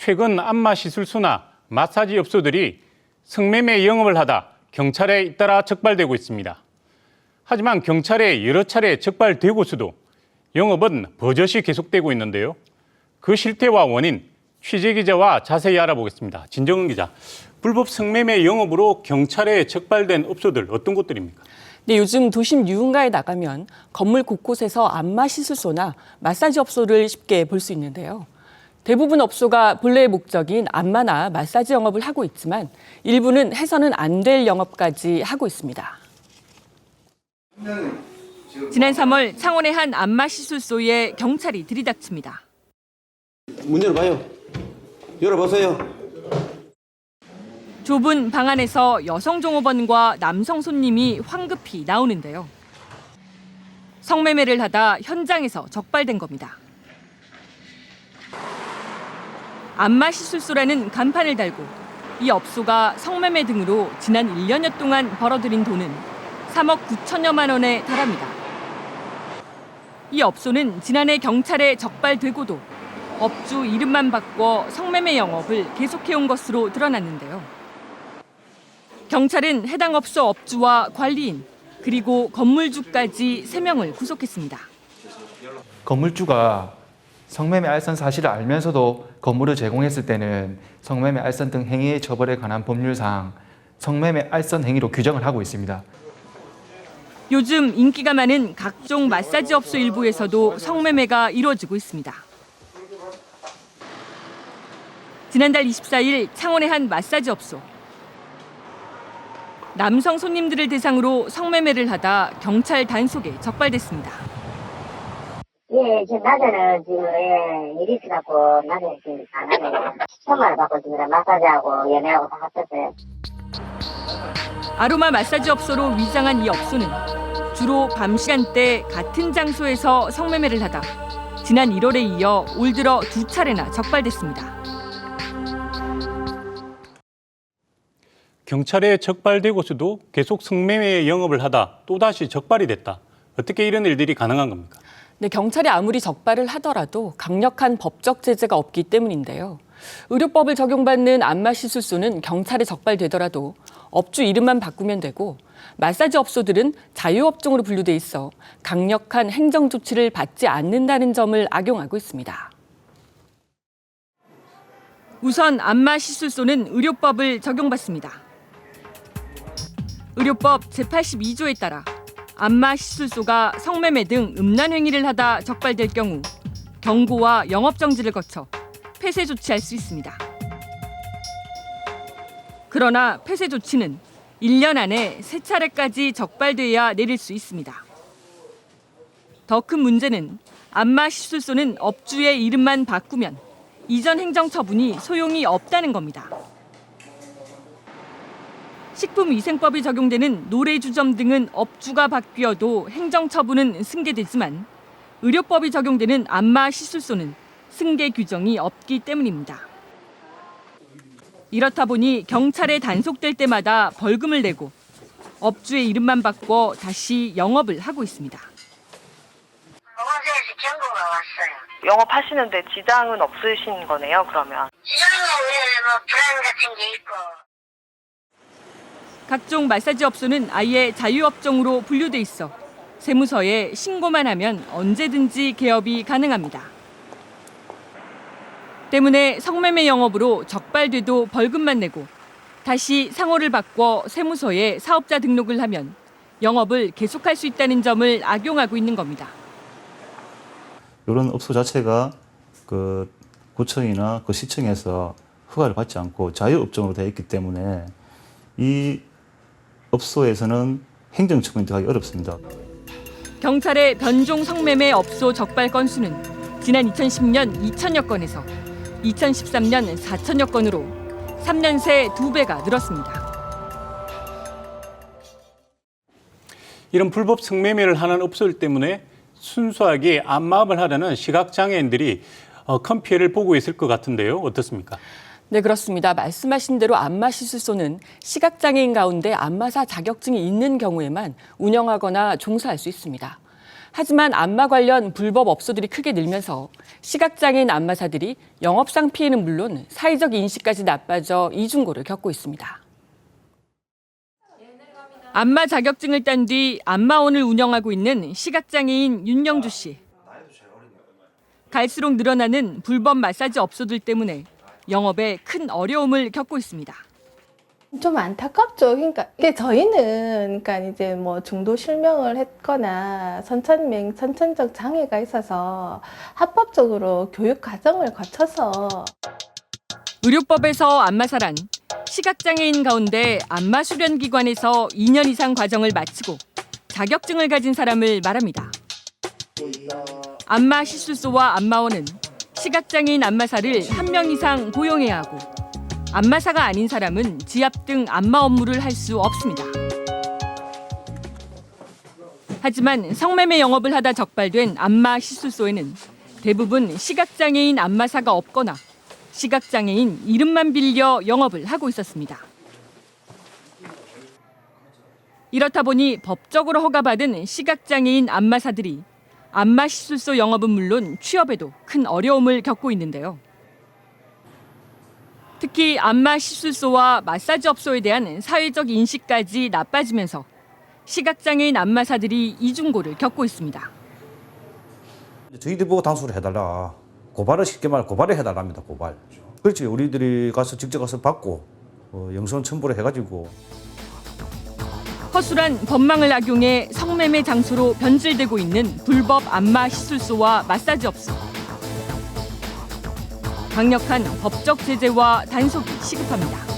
최근 안마시술소나 마사지 업소들이 성매매 영업을 하다 경찰에 잇따라 적발되고 있습니다. 하지만 경찰에 여러 차례 적발되고서도 영업은 버젓이 계속되고 있는데요. 그 실태와 원인, 취재기자와 자세히 알아보겠습니다. 진정은 기자, 불법 성매매 영업으로 경찰에 적발된 업소들 어떤 곳들입니까? 네, 요즘 도심 유흥가에 나가면 건물 곳곳에서 안마시술소나 마사지 업소를 쉽게 볼 수 있는데요. 대부분 업소가 본래의 목적인 안마나 마사지 영업을 하고 있지만 일부는 해서는 안 될 영업까지 하고 있습니다. 지난 3월 창원의 한 안마시술소에 경찰이 들이닥칩니다. 문 열어봐요. 열어보세요. 좁은 방 안에서 여성 종업원과 남성 손님이 황급히 나오는데요. 성매매를 하다 현장에서 적발된 겁니다. 안마시술소라는 간판을 달고 이 업소가 성매매 등으로 지난 1년여 동안 벌어들인 돈은 3억 9천여만 원에 달합니다. 이 업소는 지난해 경찰에 적발되고도 업주 이름만 바꿔 성매매 영업을 계속해온 것으로 드러났는데요. 경찰은 해당 업소 업주와 관리인, 그리고 건물주까지 3명을 구속했습니다. 건물주가 성매매 알선 사실을 알면서도 건물을 제공했을 때는 성매매 알선 등 행위의 처벌에 관한 법률상 성매매 알선 행위로 규정을 하고 있습니다. 요즘 인기가 많은 각종 마사지 업소 일부에서도 성매매가 이루어지고 있습니다. 지난달 24일 창원의 한 마사지 업소. 남성 손님들을 대상으로 성매매를 하다 경찰 단속에 적발됐습니다. 예, 지금 낮에는 지금 일이 있어갖고 낮에 지금 안 하네요. 10천만 원 받고 있습니다. 마사지하고 연애하고 다 합쳤어요. 아로마 마사지 업소로 위장한 이 업소는 주로 밤 시간대 같은 장소에서 성매매를 하다 지난 1월에 이어 올 들어 2차례나 적발됐습니다. 경찰에 적발되고서도 계속 성매매 영업을 하다 또다시 적발이 됐다. 어떻게 이런 일들이 가능한 겁니까? 네, 경찰이 아무리 적발을 하더라도 강력한 법적 제재가 없기 때문인데요. 의료법을 적용받는 안마시술소는 경찰에 적발되더라도 업주 이름만 바꾸면 되고 마사지 업소들은 자유업종으로 분류돼 있어 강력한 행정 조치를 받지 않는다는 점을 악용하고 있습니다. 우선 안마시술소는 의료법을 적용받습니다. 의료법 제82조에 따라 안마시술소가 성매매 등 음란 행위를 하다 적발될 경우 경고와 영업정지를 거쳐 폐쇄 조치할 수 있습니다. 그러나 폐쇄 조치는 1년 안에 3차례까지 적발돼야 내릴 수 있습니다. 더 큰 문제는 안마시술소는 업주의 이름만 바꾸면 이전 행정처분이 소용이 없다는 겁니다. 식품위생법이 적용되는 노래주점 등은 업주가 바뀌어도 행정처분은 승계되지만 의료법이 적용되는 안마시술소는 승계 규정이 없기 때문입니다. 이렇다 보니 경찰에 단속될 때마다 벌금을 내고 업주의 이름만 바꿔 다시 영업을 하고 있습니다. 공원서에서 경고가 왔어요. 영업하시는데 지장은 없으신 거네요, 그러면? 지장은 뭐 불안 같은 게 있고. 각종 마사지 업소는 아예 자유업종으로 분류돼 있어 세무서에 신고만 하면 언제든지 개업이 가능합니다. 때문에 성매매 영업으로 적발돼도 벌금만 내고 다시 상호를 바꿔 세무서에 사업자 등록을 하면 영업을 계속할 수 있다는 점을 악용하고 있는 겁니다. 이런 업소 자체가 그 구청이나 그 시청에서 허가를 받지 않고 자유업종으로 되어 있기 때문에 이 업소에서는 행정처분이 들어가기 어렵습니다. 경찰의 변종 성매매 업소 적발 건수는 지난 2010년 2천여 건에서 2013년 4천여 건으로 3년 새 2배가 늘었습니다. 이런 불법 성매매를 하는 업소들 때문에 순수하게 안마업을 하려는 시각장애인들이 큰 피해를 보고 있을 것 같은데요. 어떻습니까? 네, 그렇습니다. 말씀하신 대로 안마시술소는 시각장애인 가운데 안마사 자격증이 있는 경우에만 운영하거나 종사할 수 있습니다. 하지만 안마 관련 불법 업소들이 크게 늘면서 시각장애인 안마사들이 영업상 피해는 물론 사회적 인식까지 나빠져 이중고를 겪고 있습니다. 안마 자격증을 딴 뒤 안마원을 운영하고 있는 시각장애인 윤영주 씨. 갈수록 늘어나는 불법 마사지 업소들 때문에 영업에 큰 어려움을 겪고 있습니다. 좀 안타깝죠. 그러니까 이게 저희는 그러니까 이제 뭐 중도 실명을 했거나 선천적 장애가 있어서 합법적으로 교육 과정을 거쳐서 의료법에서 안마사란 시각장애인 가운데 안마 수련 기관에서 2년 이상 과정을 마치고 자격증을 가진 사람을 말합니다. 안마 시술소와 안마원은 시각장애인 안마사를 1명 이상 고용해야 하고 안마사가 아닌 사람은 지압 등 안마 업무를 할 수 없습니다. 하지만 성매매 영업을 하다 적발된 안마 시술소에는 대부분 시각장애인 안마사가 없거나 시각장애인 이름만 빌려 영업을 하고 있었습니다. 이렇다 보니 법적으로 허가받은 시각장애인 안마사들이 안마 시술소 영업은 물론 취업에도 큰 어려움을 겪고 있는데요. 특히 안마 시술소와 마사지 업소에 대한 사회적 인식까지 나빠지면서 시각장애인 안마사들이 이중고를 겪고 있습니다. 저희들 보고 당수를 해달라. 고발을 쉽게 말해 고발을 해달랍니다. 고발. 그렇지. 우리들이 가서 직접 가서 받고 영선 첨부를 해가지고. 허술한 법망을 악용해 성매매 장소로 변질되고 있는 불법 안마 시술소와 마사지 업소. 강력한 법적 제재와 단속이 시급합니다.